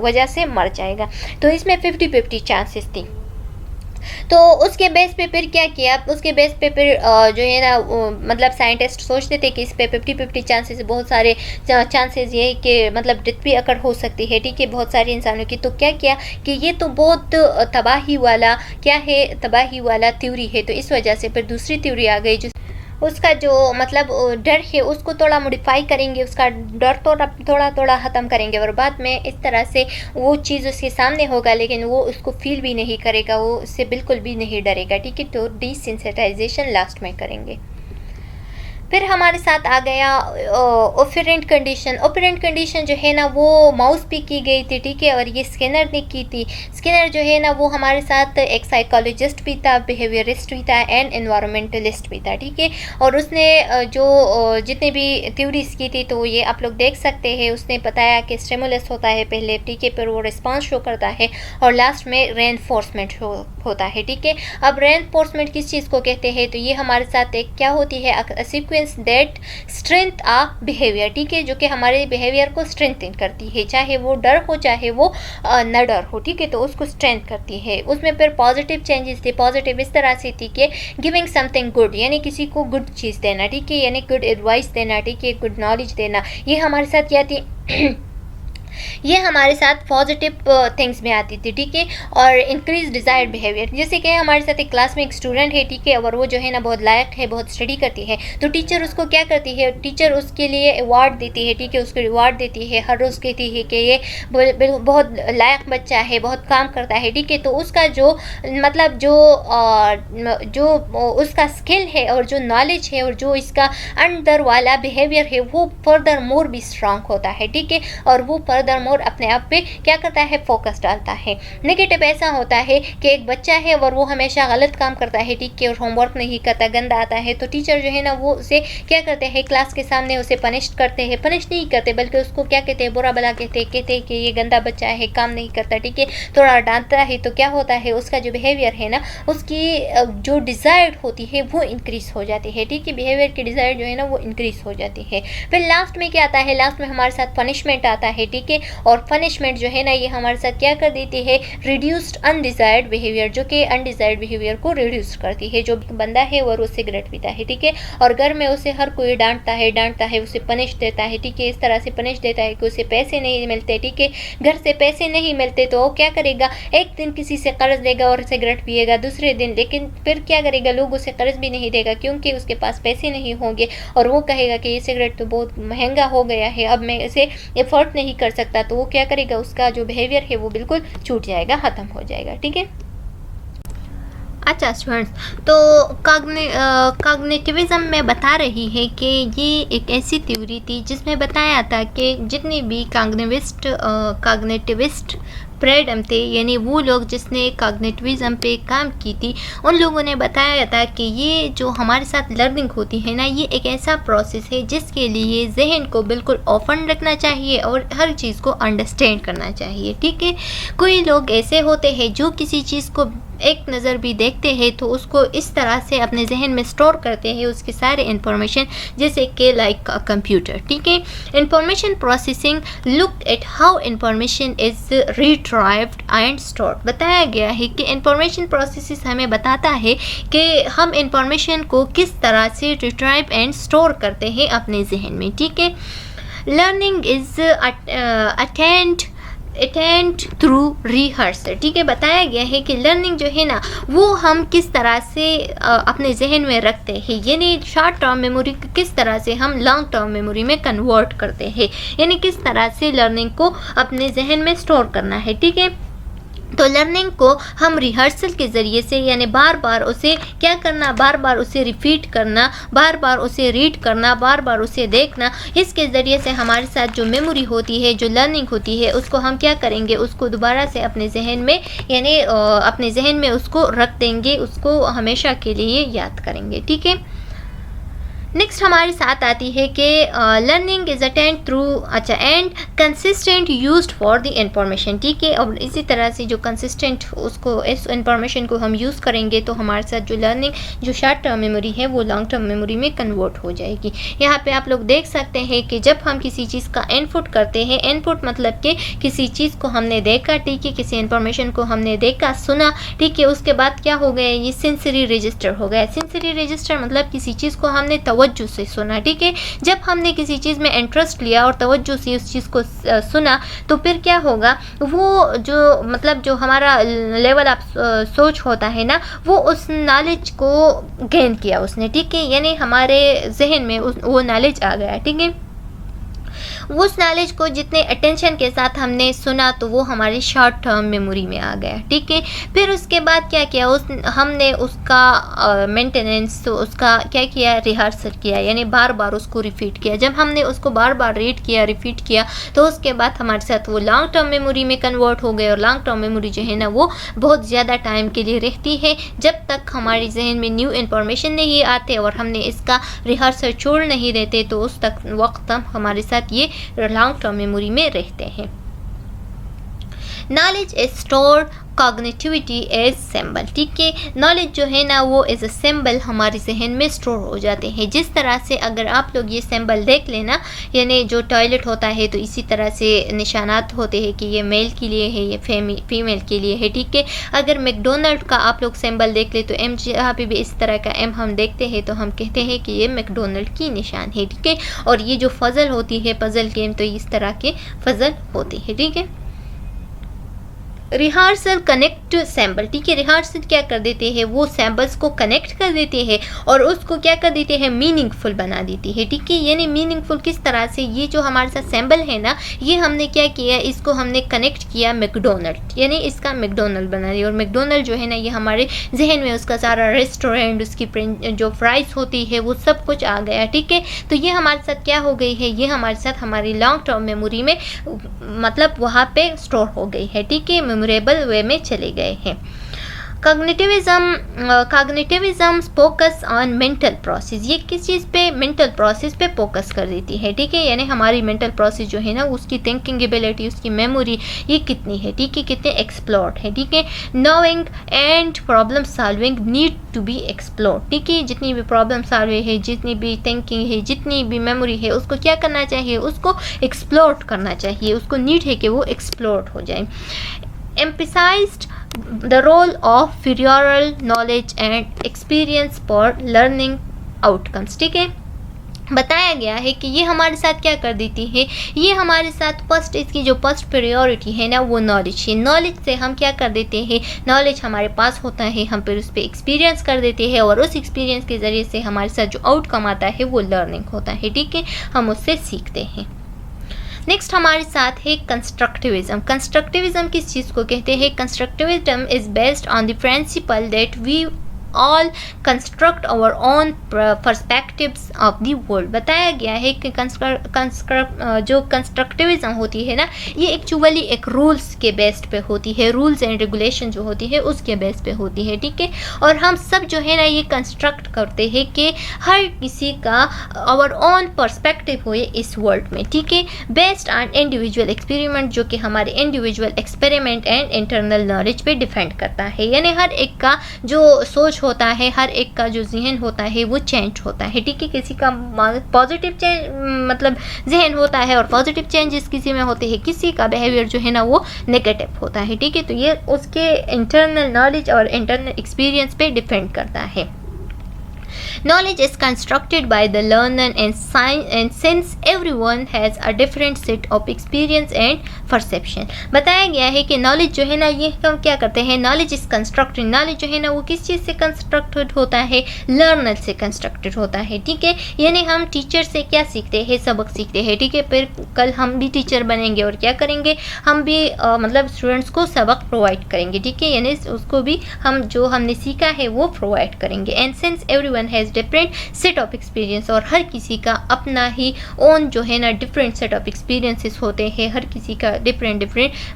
वजह से मर जाएगा। तो इसमें 50-50 चांसेस थी। तो उसके बेस पे फिर क्या किया, उसके बेस पे फिर जो है ना मतलब साइंटिस्ट सोचते थे कि इस पे 50-50 चांसेस, बहुत सारे चांसेस ये कि मतलब डेथ भी अकर हो सकती है, ठीक है, बहुत सारे इंसानों की। तो क्या किया कि ये तो बहुत तबाही वाला क्या है, तबाही वाला थ्योरी है, तो इस वजह से फिर दूसरी थ्योरी आ गई जो उसका जो मतलब डर है उसको थोड़ा मॉडिफाई करेंगे, उसका डर थोड़ा ख़त्म करेंगे और बाद में इस तरह से वो चीज़ उसके सामने होगा लेकिन वो उसको फील भी नहीं करेगा, वो उससे बिल्कुल भी नहीं डरेगा, ठीक है। तो डिसेंसिटाइजेशन लास्ट में करेंगे। फिर हमारे साथ आ गया ऑपरेंट कंडीशन। ऑपरेंट कंडीशन जो है ना वो माउस पे की गई थी, ठीक है, और ये स्किनर ने की थी। स्किनर जो है ना वो हमारे साथ एक साइकोलॉजिस्ट भी था, बिहेवियरिस्ट भी था एंड एनवायरमेंटलिस्ट भी था, ठीक है, और उसने जो जितने भी थ्योरीज की थी तो ये आप लोग देख सकते हैं। उसने बताया कि स्टिमुलस होता है पहले, ठीक है, फिर वो रिस्पॉन्स शो करता है और लास्ट में रेनफोर्समेंट होता है, ठीक है। अब रेनफोर्समेंट किस चीज़ को कहते हैं, तो ये हमारे साथ एक क्या होती है, sequence that strength a behaviour, ठीक है, जो कि हमारे बिहेवियर को स्ट्रेंथन करती है, चाहे वो डर हो चाहे वो न डर हो, ठीक है, तो उसको स्ट्रेंथ करती है। उसमें फिर पॉजिटिव चेंजेस थे। पॉजिटिव इस तरह से थी कि गिविंग समथिंग गुड, यानी किसी को गुड चीज़ देना, ठीक है, यानी गुड एडवाइस देना, ठीक है, गुड नॉलेज देना। ये हमारे साथ क्या थी ये हमारे साथ पॉजिटिव थिंग्स में आती थी, ठीक है, और इंक्रीज डिज़ायर्ड बिहेवियर। जैसे कि हमारे साथ एक क्लास में एक स्टूडेंट है, ठीक है, और वो जो है ना बहुत लायक है, बहुत स्टडी करती है, तो टीचर उसको क्या करती है, टीचर उसके लिए अवार्ड देती है, ठीक है, उसको रिवार्ड देती है, हर रोज़ कहती है कि ये बहुत लायक बच्चा है, बहुत काम करता है, ठीक है, तो उसका जो मतलब जो उसका स्किल है और जो नॉलेज है और जो इसका अंदर वाला बिहेवियर है वो फर्दर मोर भी स्ट्रांग होता है, ठीक है, और वो फर्दर मोर अपने आप पे क्या करता है, फोकस डालता है। नेगेटिव ऐसा होता है कि एक बच्चा है और वो हमेशा गलत काम करता है, ठीक है, और होमवर्क नहीं करता, गंदा आता है, तो टीचर जो है ना वो उसे क्या करते हैं, क्लास के सामने उसे पनिश करते हैं, पनिश नहीं करते बल्कि उसको क्या कहते हैं, बुरा भला कहते हैं कि ये गंदा बच्चा है, काम नहीं करता, ठीक है, थोड़ा डांटता है, तो क्या होता है उसका जो बिहेवियर है ना उसकी जो डिज़ायर्ड होती है वो इंक्रीज हो जाती है, ठीक है, बिहेवियर की डिज़ायर जो है ना वो इंक्रीज हो जाती है। फिर लास्ट में क्या आता है, लास्ट में हमारे साथ पनिशमेंट आता है, ठीक है, और पनिशमेंट जो है ना ये हमारे साथ क्या कर देती है, रिड्यूस्ड अनडिजायर्ड बिहेवियर, जो कि अनडिजायर्ड बिहेवियर को रिड्यूस करती है। जो बंदा है वो सिगरेट पीता है, ठीक है, और घर में उसे हर कोई डांटता है, उसे पनिश देता है, ठीक है, इस तरह से पनिश देता है कि उसे पैसे नहीं मिलते, ठीक है, घर से पैसे नहीं मिलते तो वो क्या करेगा, एक दिन किसी से कर्ज लेगा और सिगरेट पिएगा, दूसरे दिन लेकिन फिर क्या करेगा, लोग उसे कर्ज भी नहीं देगा क्योंकि उसके पास पैसे नहीं होंगे और वो कहेगा कि ये सिगरेट तो बहुत महंगा हो गया है, अब मैं इसे एफर्ट नहीं कर सकता, तो वो क्या करेगा, उसका जो बिहेवियर है वो बिल्कुल छूट जाएगा, ख़त्म हो जाएगा, ठीक है। अच्छा स्टूडेंट्स, तो कॉग्निटिविज्म में बता रही है कि ये एक ऐसी थ्योरी थी जिसमें बताया था कि जितने भी कॉग्निटिविस्ट प्रेडम थे, यानी वो लोग जिसने कॉग्निटिविज्म पे काम की थी, उन लोगों ने बताया था कि ये जो हमारे साथ लर्निंग होती है ना, ये एक ऐसा प्रोसेस है जिसके लिए जहन को बिल्कुल ओपन रखना चाहिए और हर चीज़ को अंडरस्टैंड करना चाहिए। ठीक है, कोई लोग ऐसे होते हैं जो किसी चीज़ को एक नज़र भी देखते हैं तो उसको इस तरह से अपने जहन में स्टोर करते हैं उसकी सारे इंफॉर्मेशन, जैसे कि लाइक कंप्यूटर। ठीक है, information processing look at how information is retrieved and stored. बताया गया है कि इंफॉर्मेशन प्रोसेसिस हमें बताता है कि हम इंफॉर्मेशन को किस तरह से रिट्राइव एंड स्टोर करते हैं अपने जहन में। ठीक है, learning is attend through rehearsal. ठीक है, बताया गया है कि लर्निंग जो है ना वो हम किस तरह से अपने जहन में रखते हैं, यानी शॉर्ट टर्म मेमोरी को किस तरह से हम लॉन्ग टर्म मेमोरी में कन्वर्ट करते हैं, यानी किस तरह से लर्निंग को अपने जहन में स्टोर करना है। ठीक है, तो लर्निंग को हम रिहर्सल के ज़रिए से, यानी बार बार उसे क्या करना, बार बार उसे रिपीट करना, बार बार उसे रीड करना, बार बार उसे देखना, इसके ज़रिए से हमारे साथ जो मेमोरी होती है, जो लर्निंग होती है, उसको हम क्या करेंगे, उसको दोबारा से अपने जहन में, यानी अपने जहन में उसको रख देंगे, उसको हमेशा के लिए याद करेंगे। ठीक है, नेक्स्ट हमारे साथ आती है कि learning is attend through and consistent used for the information. ठीक है, और इसी तरह से जो कंसिस्टेंट उसको, इस इंफॉर्मेशन को हम यूज़ करेंगे तो हमारे साथ जो लर्निंग, जो शॉर्ट टर्म मेमोरी है वो लॉन्ग टर्म मेमोरी में कन्वर्ट हो जाएगी। यहाँ पे आप लोग देख सकते हैं कि जब हम किसी चीज़ का इनपुट करते हैं, इनपुट मतलब कि किसी चीज़ को हमने देखा, ठीक है, किसी इंफॉर्मेशन को हमने देखा, सुना, ठीक है, उसके बाद क्या हो गया, ये सेंसरी रजिस्टर हो गया। सेंसरी रजिस्टर मतलब किसी चीज़ को हमने तवज्जो से सुना। ठीक है, जब हमने किसी चीज़ में इंटरेस्ट लिया और तवज्जो से उस चीज़ को सुना तो फिर क्या होगा, वो जो मतलब जो हमारा लेवल ऑफ सोच होता है ना, वो उस नॉलेज को गेन किया उसने। ठीक है, यानी हमारे जहन में वो नॉलेज आ गया। ठीक है, उस नॉलेज को जितने अटेंशन के साथ हमने सुना तो वो हमारे शॉर्ट टर्म मेमोरी में आ गया। ठीक है, फिर उसके बाद क्या किया, हमने उसका मेंटेनेंस, तो उसका क्या किया, रिहर्सल किया, यानी बार बार उसको रिपीट किया। जब हमने उसको बार बार रीड किया, रिपीट किया, तो उसके बाद हमारे साथ वो लॉन्ग टर्म मेमोरी में कन्वर्ट हो गए। और लॉन्ग टर्म मेमोरी जो है ना वो बहुत ज़्यादा टाइम के लिए रहती है, जब तक हमारे जहन में न्यू इन्फॉर्मेशन नहीं आते और हमने इसका रिहर्सल छोड़ नहीं देते, तो उस तक वक्त तक हमारे साथ ये लॉन्ग टर्म मेमोरी में रहते हैं। Knowledge is stored, cognitivity as symbol. ठीक है, नॉलेज जो है ना वो एज अ सिंबल हमारे जहन में स्टोर हो जाते हैं। जिस तरह से अगर आप लोग ये सिंबल देख लेना, यानी जो टॉयलेट होता है तो इसी तरह से निशानात होते हैं कि ये मेल के लिए है, ये फीमेल के लिए है। ठीक है, अगर मैकडोनल्ड का आप लोग सिंबल देख ले तो एम, जहाँ पे भी इस तरह का एम हम देखते हैं तो हम कहते हैं कि ये मैकडोनल्ड की निशान है। ठीक है, और ये जो फजल होती है, पजल गेम, तो इस तरह के फजल होते हैं। ठीक है, रिहर्सल कनेक्ट सैम्पल। ठीक है, रिहर्सल क्या कर देते हैं, वो सैम्पल्स को कनेक्ट कर देते हैं और उसको क्या कर देते हैं, मीनिंगफुल बना देती है। ठीक है, यानी मीनिंगफुल किस तरह से, ये जो हमारे साथ सैम्पल है ना, ये हमने क्या किया, इसको हमने कनेक्ट किया मैकडोनल्ड, यानी इसका मैकडोनल्ड बना दिया। और मैकडोनल्ड जो है ना ये हमारे जहन में उसका सारा रेस्टोरेंट, उसकी जो प्राइस होती है वो सब कुछ आ गया। ठीक है, तो ये हमारे साथ क्या हो गई है, ये हमारे साथ हमारी लॉन्ग टर्म मेमोरी में मतलब वहाँ पे स्टोर हो गई है। ठीक है, मेमोरेबल वे में चले गए हैं। Cognitivism focus on mental process, ये किस चीज़ पे, मेंटल प्रोसेस पे फोकस कर देती है। ठीक है, यानी हमारी मेंटल प्रोसेस जो है ना उसकी थिंकिंग एबिलिटी, उसकी मेमोरी ये कितनी है, ठीक है, कितने एक्सप्लोर्ड है। ठीक है, knowing and problem solving need to be explored. ठीक है, जितनी भी प्रॉब्लम सॉल्विंग है, जितनी भी थिंकिंग है, जितनी भी मेमोरी है, उसको क्या करना चाहिए, उसको एक्सप्लोर करना चाहिए, उसको नीड है कि वो एक्सप्लोर हो जाए। emphasized the role of prior knowledge and experience for learning outcomes। ठीक है, बताया गया है कि ये हमारे साथ क्या कर देती है, ये हमारे साथ फर्स्ट, इसकी जो फर्स्ट प्रायोरिटी है ना वो नॉलेज है। नॉलेज से हम क्या कर देते हैं, नॉलेज हमारे पास होता है, हम फिर उस पर एक्सपीरियंस कर देते हैं और उस एक्सपीरियंस के ज़रिए से हमारे साथ जो आउटकम आता है वो लर्निंग होता है। ठीक है, हम उससे सीखते हैं। नेक्स्ट हमारे साथ है कंस्ट्रक्टिविज्म। कंस्ट्रक्टिविज्म किस चीज़ को कहते हैं, constructivism is based on the principle that we all construct our own perspectives of the world. बताया गया है कि जो कंस्ट्रक्टिविज्म होती है ना, ये एक्चुअली एक रूल्स के बेस पे होती है, रूल्स एंड रेगुलेशन जो होती है उसके बेस पे होती है, ठीक है। और हम सब जो है ना ये कंस्ट्रक्ट करते हैं कि हर किसी का आवर ओन पर्सपेक्टिव हो इस वर्ल्ड में, ठीक है, बेस्ड ऑन इंडिविजुअल एक्सपेरिमेंट, जो कि हमारे individual experiment and internal knowledge पे डिपेंड करता है। यानी हर एक का जो सोच होता है, हर एक का जो जहन होता है वो चेंज होता है, ठीक है। किसी का पॉजिटिव चेंज मतलब जहन होता है और पॉजिटिव चेंजेस किसी में होते हैं, किसी का बिहेवियर जो है ना वो नेगेटिव होता है, ठीक है। तो ये उसके इंटरनल नॉलेज और इंटरनल एक्सपीरियंस पे डिपेंड करता है। Knowledge is constructed by the learner and since everyone has a different set of experience and perception। बताया गया है कि नॉलेज जो है ना ये हम क्या करते हैं, नॉलेज इज कंस्ट्रक्टेड, नॉलेज जो है ना वो किस चीज़ से कंस्ट्रक्टेड होता है, लर्नर से कंस्ट्रक्टेड होता है, ठीक है। यानी हम टीचर से क्या सीखते हैं, सबक सीखते हैं, ठीक है। फिर कल हम भी टीचर बनेंगे और क्या करेंगे, हम भी मतलब स्टूडेंट्स को सबक प्रोवाइड करेंगे, ठीक है। यानी उसको भी हम जो हमने सीखा है वो प्रोवाइड करेंगे। And since everyone has different set of experience, और हर किसी का अपना ही ओन जो है ना डिफरेंट सेट ऑफ एक्सपीरियंसेस होते हैं, हर किसी का डिफरेंट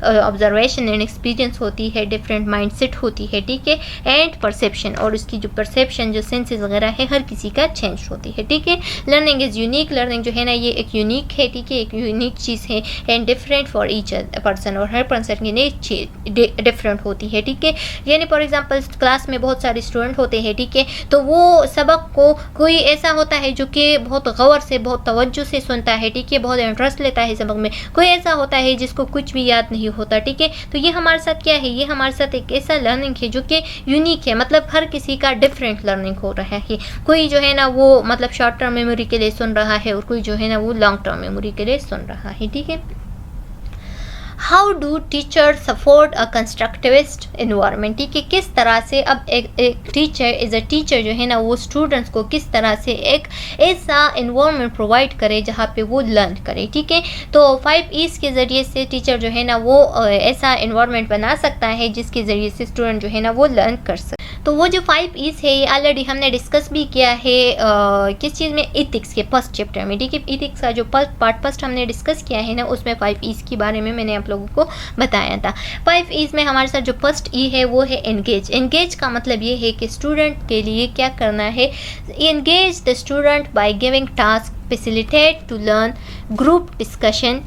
ऑब्जर्वेशन एंड एक्सपीरियंस होती है, डिफरेंट माइंडसेट होती है, ठीक है। एंड परसेप्शन, और उसकी जो परसेप्शन जो सेंसेस वगैरह है हर किसी का चेंज होती है, ठीक है। लर्निंग इज यूनिक, लर्निंग जो है ना ये एक यूनिक है, ठीक है, एक यूनिक चीज़ है। And different for each person, और हर पर्सन की डिफरेंट होती है, ठीक है। यानी फॉर एग्जाम्पल क्लास में बहुत सारे स्टूडेंट होते हैं, ठीक है, तो वो सबक को कोई ऐसा होता है जो कि बहुत गौर से बहुत तवज्जो से सुनता है, ठीक है, बहुत इंटरेस्ट लेता है सबक में, कोई ऐसा होता है जिसको कुछ भी याद नहीं होता, ठीक है। तो ये हमारे साथ क्या है, ये हमारे साथ एक ऐसा लर्निंग है जो कि यूनिक है, मतलब हर किसी का डिफरेंट लर्निंग हो रहा है। कोई जो है ना वो मतलब शॉर्ट टर्म मेमोरी के लिए सुन रहा है और कोई जो है ना वो लॉन्ग टर्म मेमोरी के लिए सुन रहा है, ठीक है। How do teacher support a constructivist environment, ठीक है, किस तरह से अब एक टीचर एज अ टीचर जो है ना वो स्टूडेंट्स को किस तरह से एक ऐसा इन्वायरमेंट प्रोवाइड करे जहाँ पे वो लर्न करे, ठीक है। तो 5 E's के ज़रिए से टीचर जो है ना वो ऐसा इन्वायरमेंट बना सकता है जिसके ज़रिए से स्टूडेंट जो है ना वो लर्न कर सके। तो वो जो 5 E's है ये ऑलरेडी हमने डिस्कस भी किया है किस चीज़ में, इथिक्स के फर्स्ट चैप्टर में, ठीक है। इथिक्स का जो पार्ट फर्स्ट हमने डिस्कस किया है ना उसमें 5 E's के बारे में मैंने आप लोगों को बताया था। 5 E's में हमारे साथ जो फर्स्ट E है वो है एंगेज। एंगेज का मतलब ये है कि स्टूडेंट के लिए क्या करना है, engage the student by giving task, facilitate to learn, group discussion,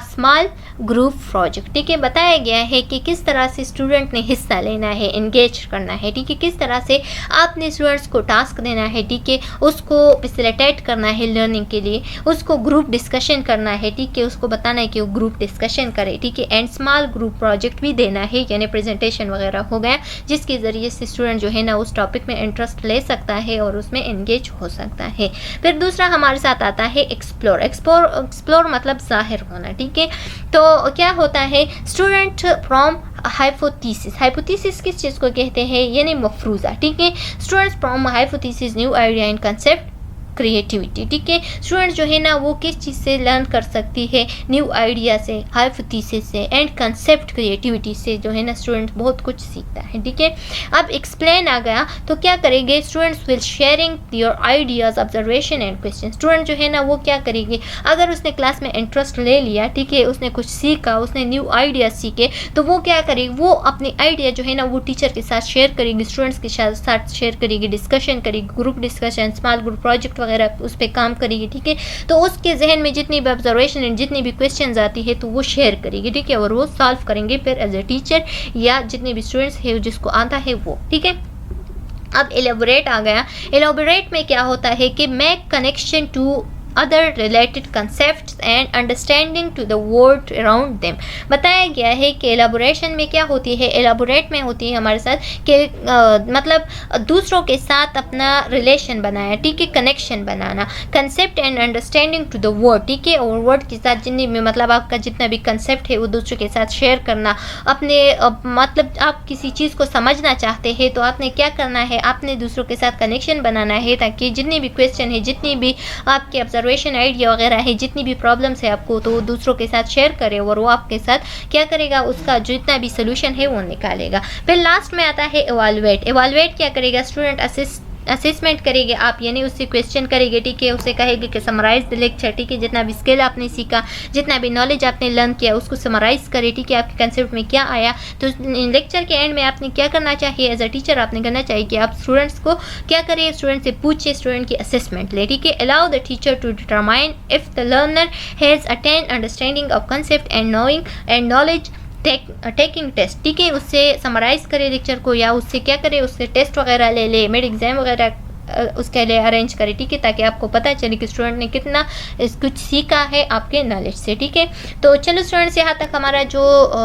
small group project, ठीक है। बताया गया है कि किस तरह से स्टूडेंट ने हिस्सा लेना है, एंगेज करना है, ठीक है, किस तरह से आपने स्टूडेंट्स को टास्क देना है, ठीक है, उसको फैसिलिटेट करना है लर्निंग के लिए, उसको ग्रुप डिस्कशन करना है, ठीक है, उसको बताना है कि वो ग्रुप डिस्कशन करे, ठीक है। एंड स्मॉल ग्रुप प्रोजेक्ट भी देना है, यानी प्रेजेंटेशन वगैरह हो गया जिसके ज़रिए से स्टूडेंट जो है ना उस टॉपिक में इंटरेस्ट ले सकता है और उसमें एंगेज हो सकता है। फिर दूसरा हमारे साथ आता है एक्सप्लोर। एक्सप्लोर मतलब जाहिर होना, ठीक है। तो क्या होता है, स्टूडेंट फ्रॉम हाइपोथेसिस। हाइपोथेसिस किस चीज़ को कहते हैं, यानी मफरूज़ा, ठीक है। Students from hypothesis, new idea and concept, creativity, ठीक है। स्टूडेंट जो है ना वो किस चीज़ से लर्न कर सकती है, न्यू आइडिया से, हाइपोथेसिस से एंड कंसेप्ट क्रिएटिविटी से जो है ना स्टूडेंट बहुत कुछ सीखता है, ठीक है। अब एक्सप्लेन आ गया तो क्या करेंगे, students will sharing your ideas, observation and question. Student जो है ना वो क्या करेंगे, अगर उसने क्लास में इंटरेस्ट ले लिया, ठीक है, उसने कुछ सीखा, उसने न्यू आइडिया सीखे, तो वो क्या करेगी, वो अपनी आइडिया जो है ना वो टीचर के साथ शेयर करेगी, स्टूडेंट्स के साथ शेयर करेगी, डिस्कशन करेगी, group discussion, small group project वगैरह उस पर काम करेगी, ठीक है। तो उसके जहन में जितनी भी ऑब्जर्वेशन एंड जितनी भी क्वेश्चंस आती है तो वो शेयर करेगी, ठीक है, और वो सॉल्व करेंगे फिर एज ए टीचर या जितने भी स्टूडेंट्स है जिसको आता है वो, ठीक है। अब एलेबोरेट आ गया। एलेबोरेट में क्या होता है कि make connection to other related concept and understanding to the world around them. बताया गया है कि एलाबोरेशन में क्या होती है, एलाबोरेट में होती है हमारे साथ कि मतलब दूसरों के साथ अपना रिलेशन बनाया, ठीक है, कनेक्शन बनाना, concept and understanding to the word, ठीक है, और वर्ड के साथ जितनी भी मतलब आपका जितना भी कंसेप्ट है वो दूसरों के साथ शेयर करना। अपने मतलब आप किसी चीज़ को समझना चाहते हैं तो आपने क्या करना है, आपने दूसरों के साथ कनेक्शन बनाना है ताकि जितनी भी क्वेश्चन है, जितनी भी आपके ऑब्जर्वेशन ऑब्जर्वेशन, आइडिया वगैरह है, जितनी भी प्रॉब्लम्स है आपको, तो वो दूसरों के साथ शेयर करें और वो आपके साथ क्या करेगा, उसका जितना भी सोल्यूशन है वो निकालेगा। फिर लास्ट में आता है एवालुएट। एवालुएट क्या करेगा, स्टूडेंट असेसमेंट करेंगे आप, यानी उससे क्वेश्चन करेंगे, ठीक है, उसे कहेंगे कि समराइज द लेक्चर, ठीक है, जितना भी स्किल आपने सीखा, जितना भी नॉलेज आपने लर्न किया उसको समराइज करें, ठीक है, आपके कंसेप्ट में क्या आया। तो लेक्चर के एंड में आपने क्या करना चाहिए, एज अ टीचर आपने करना चाहिए कि आप स्टूडेंट्स को क्या करें, स्टूडेंट से पूछे, स्टूडेंट की असेसमेंट ले, ठीक है। Allow the teacher to determine if the learner has attend understanding of concept and knowing and knowledge taking test, ठीक है, उससे समराइज करे लेक्चर को, या उससे क्या करे, उससे टेस्ट वगैरह ले ले, मिड एग्जाम वगैरह उसके लिए अरेंज करें, ठीक है, ताकि आपको पता चले कि स्टूडेंट ने कितना कुछ सीखा है आपके नॉलेज से, ठीक है। तो चलो स्टूडेंट्स, यहाँ तक हमारा जो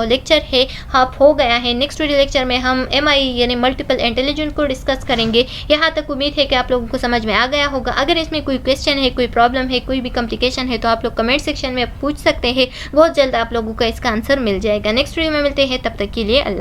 लेक्चर है आप हो गया है। नेक्स्ट वीडियो लेक्चर में हम MI यानी मल्टीपल इंटेलिजेंस को डिस्कस करेंगे। यहाँ तक उम्मीद है कि आप लोगों को समझ में आ गया होगा। अगर इसमें कोई क्वेश्चन है, कोई प्रॉब्लम है, कोई भी कॉम्प्लिकेशन है, तो आप लोग कमेंट सेक्शन में पूछ सकते हैं। बहुत जल्द आप लोगों को इसका आंसर मिल जाएगा। नेक्स्ट वीडियो में मिलते हैं, तब तक के लिए अल्लाह।